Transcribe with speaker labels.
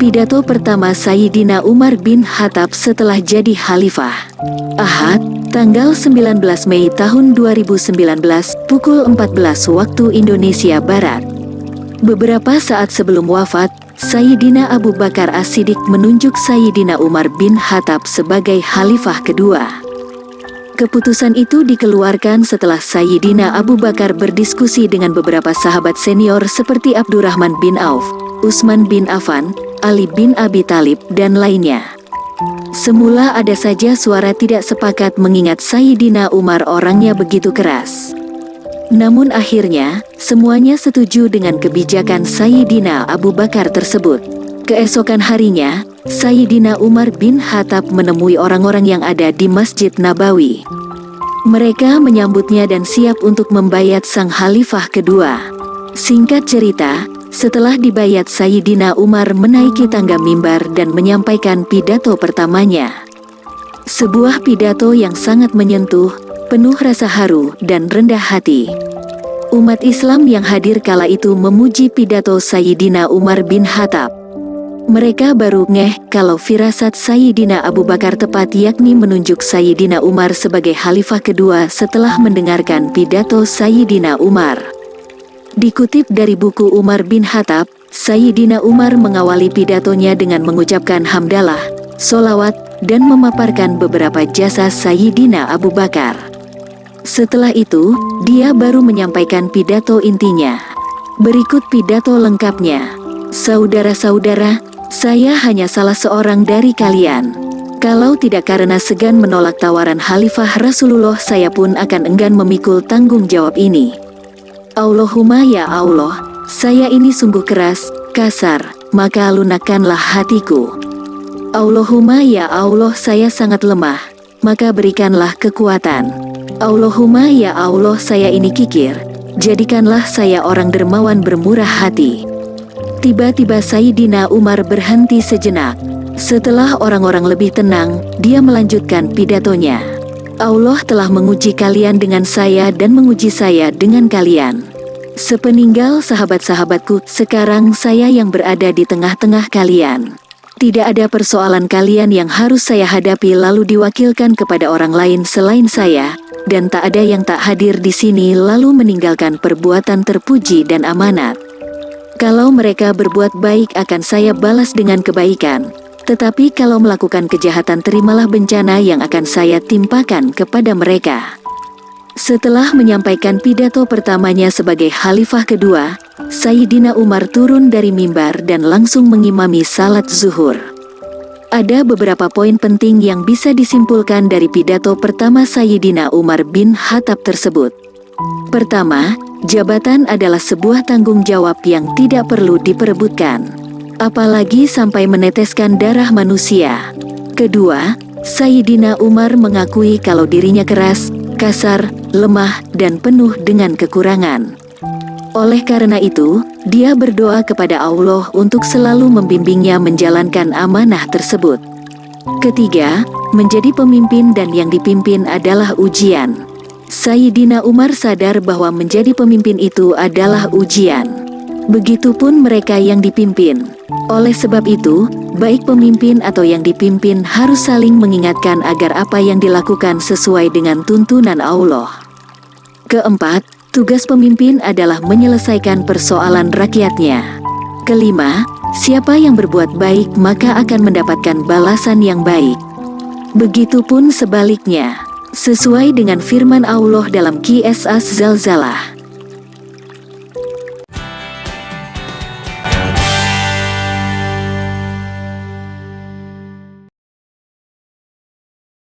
Speaker 1: Pidato pertama Sayyidina Umar bin Khattab setelah jadi khalifah. Ahad, tanggal 19 Mei tahun 2019, pukul 14 waktu Indonesia Barat. Beberapa saat sebelum wafat, Sayyidina Abu Bakar As-Siddiq menunjuk Sayyidina Umar bin Khattab sebagai khalifah kedua. Keputusan itu dikeluarkan setelah Sayyidina Abu Bakar berdiskusi dengan beberapa sahabat senior seperti Abdurrahman bin Auf, Utsman bin Affan, Ali bin Abi Thalib, dan lainnya. Semula ada saja suara tidak sepakat mengingat Sayyidina Umar orangnya begitu keras. Namun akhirnya, semuanya setuju dengan kebijakan Sayyidina Abu Bakar tersebut. Keesokan harinya, Sayyidina Umar bin Khattab menemui orang-orang yang ada di Masjid Nabawi. Mereka menyambutnya dan siap untuk membayat sang khalifah kedua. Singkat cerita, setelah dibayat, Sayyidina Umar menaiki tangga mimbar dan menyampaikan pidato pertamanya. Sebuah pidato yang sangat menyentuh, penuh rasa haru dan rendah hati. Umat Islam yang hadir kala itu memuji pidato Sayyidina Umar bin Khattab. Mereka baru ngeh kalau firasat Sayyidina Abu Bakar tepat, yakni menunjuk Sayyidina Umar sebagai khalifah kedua setelah mendengarkan pidato Sayyidina Umar. Dikutip dari buku Umar bin Khattab, Sayyidina Umar mengawali pidatonya dengan mengucapkan hamdalah, solawat, dan memaparkan beberapa jasa Sayyidina Abu Bakar. Setelah itu, dia baru menyampaikan pidato intinya. Berikut pidato lengkapnya. Saudara-saudara, saya hanya salah seorang dari kalian. Kalau tidak karena segan menolak tawaran Khalifah Rasulullah, saya pun akan enggan memikul tanggung jawab ini. Allahumma ya Allah, saya ini sungguh keras, kasar, maka lunakkanlah hatiku. Allahumma ya Allah, saya sangat lemah, maka berikanlah kekuatan. Allahumma ya Allah, saya ini kikir, jadikanlah saya orang dermawan bermurah hati. Tiba-tiba Sayyidina Umar berhenti sejenak. Setelah orang-orang lebih tenang, dia melanjutkan pidatonya. Allah telah menguji kalian dengan saya dan menguji saya dengan kalian. Sepeninggal sahabat-sahabatku, sekarang saya yang berada di tengah-tengah kalian. Tidak ada persoalan kalian yang harus saya hadapi lalu diwakilkan kepada orang lain selain saya, dan tak ada yang tak hadir di sini lalu meninggalkan perbuatan terpuji dan amanat. Kalau mereka berbuat baik akan saya balas dengan kebaikan. Tetapi kalau melakukan kejahatan, terimalah bencana yang akan saya timpakan kepada mereka. Setelah menyampaikan pidato pertamanya sebagai khalifah kedua, Sayyidina Umar turun dari mimbar dan langsung mengimami salat zuhur. Ada beberapa poin penting yang bisa disimpulkan dari pidato pertama Sayyidina Umar bin Khattab tersebut. Pertama, jabatan adalah sebuah tanggung jawab yang tidak perlu diperebutkan, apalagi sampai meneteskan darah manusia. Kedua, Sayyidina Umar mengakui kalau dirinya keras, kasar, lemah, dan penuh dengan kekurangan. Oleh karena itu, dia berdoa kepada Allah untuk selalu membimbingnya menjalankan amanah tersebut. Ketiga, menjadi pemimpin dan yang dipimpin adalah ujian. Sayyidina Umar sadar bahwa menjadi pemimpin itu adalah ujian. Begitupun mereka yang dipimpin. Oleh sebab itu, baik pemimpin atau yang dipimpin harus saling mengingatkan agar apa yang dilakukan sesuai dengan tuntunan Allah. Keempat, tugas pemimpin adalah menyelesaikan persoalan rakyatnya. Kelima, siapa yang berbuat baik maka akan mendapatkan balasan yang baik. Begitupun sebaliknya, sesuai dengan firman Allah dalam Qiyas Az-Zalzalah.